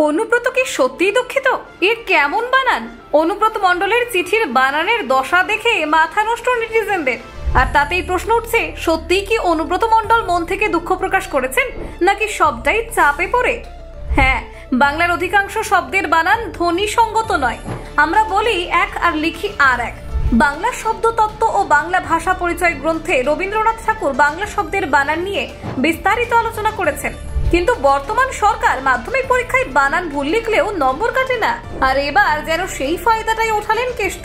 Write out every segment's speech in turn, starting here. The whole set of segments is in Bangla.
অনুব্রত কি সত্যিই দুঃখিত? এর কেমন বানান? অনুব্রত মণ্ডলের চিঠির বানানের দশা দেখে মাথা নষ্ট নেটিজেনদের। আর তাতেই প্রশ্ন উঠছে, সত্যিই কি অনুব্রত মণ্ডল মন থেকে দুঃখ প্রকাশ করেছেন, নাকি সবটাই চাপে পড়ে? হ্যাঁ, বাংলার অধিকাংশ শব্দের বানান ধ্বনি সঙ্গত নয়। আমরা বলি এক আর লিখি আর এক। বাংলা শব্দতত্ত্ব ও বাংলা ভাষা পরিচয় গ্রন্থে রবীন্দ্রনাথ ঠাকুর বাংলা শব্দের বানান নিয়ে বিস্তারিত আলোচনা করেছেন। কিন্তু বর্তমান সরকার মাধ্যমিক পরীক্ষায় বানান ভুল লিখলেও নম্বর কাটে না। আর এবার যেন সেই ফায়দাটাই ওঠালেন কেষ্ট।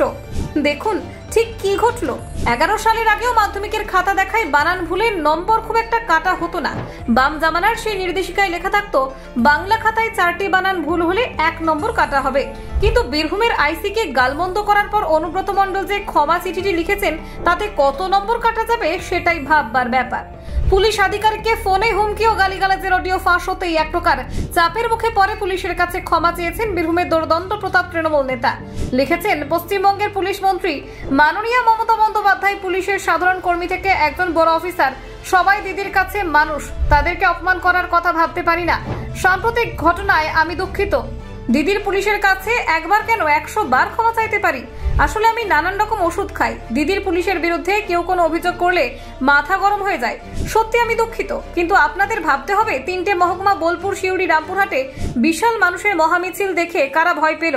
দেখুন ঠিক কি ঘটলো। 11 সালের আগেও মাধ্যমিকের খাতা দেখায় বানান ভুলের নম্বর খুব একটা কাটা হতো না। বাম জামানার সেই নির্দেশিকায় লেখা থাকতো, বাংলা খাতায় 4টি বানান ভুল হলে 1 নম্বর কাটা হবে। কিন্তু বীরভূমের আইসিকে গালমন্দ করার পর অনুব্রত মণ্ডল যে ক্ষমা চিঠিটি লিখেছেন, তাতে কত নম্বর কাটা যাবে সেটাই ভাববার ব্যাপার। পুলিশ আধিকারিককে ফোনে হুমকি ও গালিগালাজের অডিও ফাঁস হতেই এক প্রকার চাপের মুখে পরে পুলিশের কাছে ক্ষমা চেয়েছেন বীরভূমের দোর্দণ্ড প্রতাপ তৃণমূল নেতা। লিখেছেন, পশ্চিমবঙ্গের পুলিশ মন্ত্রী মাননীয় মমতা বন্দ্যোপাধ্যায় পুলিশের সাধারণ কর্মী থেকে একজন বড় অফিসার, সবাই দিদির কাছে মানুষ, তাদেরকে অপমান করার কথা ভাবতে পারি না। সাম্প্রতিক ঘটনায় আমি দুঃখিত। দিদির পুলিশের কাছে একবার কেন 100 বার ক্ষমা চাইতে পারি। আসলে আমি নানান রকম ওষুধ খাই। দিদির পুলিশের বিরুদ্ধে কেউ কোনো অভিযোগ করলে মাথা গরম হয়ে যায়। সত্যি আমি দুঃখিত, কিন্তু আপনাদের ভাবতে হবে 3টে মহকুমা বোলপুর, শিউড়ি, রামপুরহাটে বিশাল মানুষের মহামিছিল দেখে কারা ভয় পেল।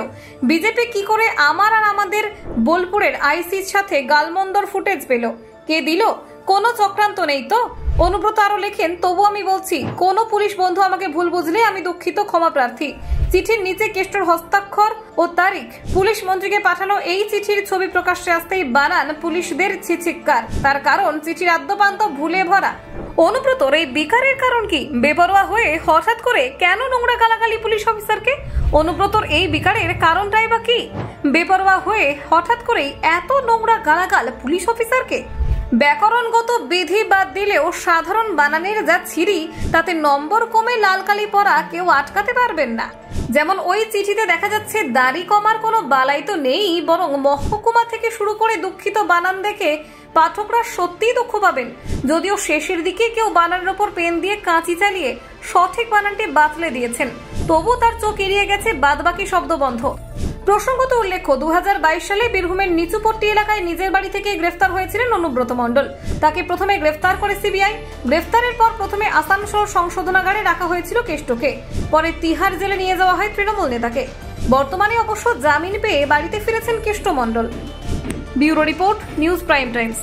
বিজেপি কি করে আমার আর আমাদের বোলপুরের আইসির সাথে গালমন্দর ফুটেজ পেল? কে দিল? কোনো চক্রান্ত নেই তো? অনুব্রত আরো লেখেন, তবু আমি বলছি, কোনো পুলিশ বন্ধু আমাকে ভুল বুঝলে আমি দুঃখিত, ক্ষমা প্রার্থী। চিঠির নিচে কেষ্টর হস্তাক্ষর ও তারিখ। পুলিশ মন্ত্রীকে পাঠানো এই চিঠির ছবি প্রকাশ্যে আসতেই বানান পুলিশদের ছিছিক্কার। তার কারণ চিঠির আদ্যপান্ত ভুলে ভরা। অনুব্রতর এই বিকারের কারণ কি? বেপরোয়া হয়ে হঠাৎ করে কেন নোংরা গালাগালি পুলিশ অফিসারকে? অনুব্রতর এই বিকারের কারণটাই বা কি? বেপরোয়া হয়ে হঠাৎ করেই এত নোংরা গালাগাল পুলিশ অফিসারকে? ব্যাকরণগত বিধি বাদ দিলেও সাধারণ বানানের যা ছিরি, তাতে নম্বর কমে লাল কালি পরা কেউ আটকাতে পারবেন না। যেমন ওই চিঠিতে দেখা যাচ্ছে, দাড়ি কমার কোনো বালাই তো নেই, বরং মহকুমা থেকে শুরু করে দুঃখিত বানান দেখে পাঠকরা সত্যিই দুঃখ পাবেন। যদিও শেষের দিকে কেউ বানানের ওপর পেন দিয়ে কাঁচি চালিয়ে সঠিক বানানটি বাতলে দিয়েছেন, তবু তার চোখ এড়িয়ে গেছে বাদবাকি শব্দবন্ধ। প্রসঙ্গত উল্লেখ্য, 2022 সালে বীরভূমের নিচুপট্টি এলাকায় নিজের বাড়ি থেকে গ্রেফতার হয়েছিলেন অনুব্রত মণ্ডল। তাকে প্রথমে গ্রেফতার করে সিবিআই। গ্রেফতারের পর প্রথমে আসানসোল সংশোধনাগারে রাখা হয়েছিল কেষ্টকে, পরে তিহার জেলে নিয়ে যাওয়া হয় তৃণমূল নেতাকে। বর্তমানে অবশ্য জামিন পেয়ে বাড়িতে ফিরেছেন Keshto Mondal. Bureau report, news prime Times.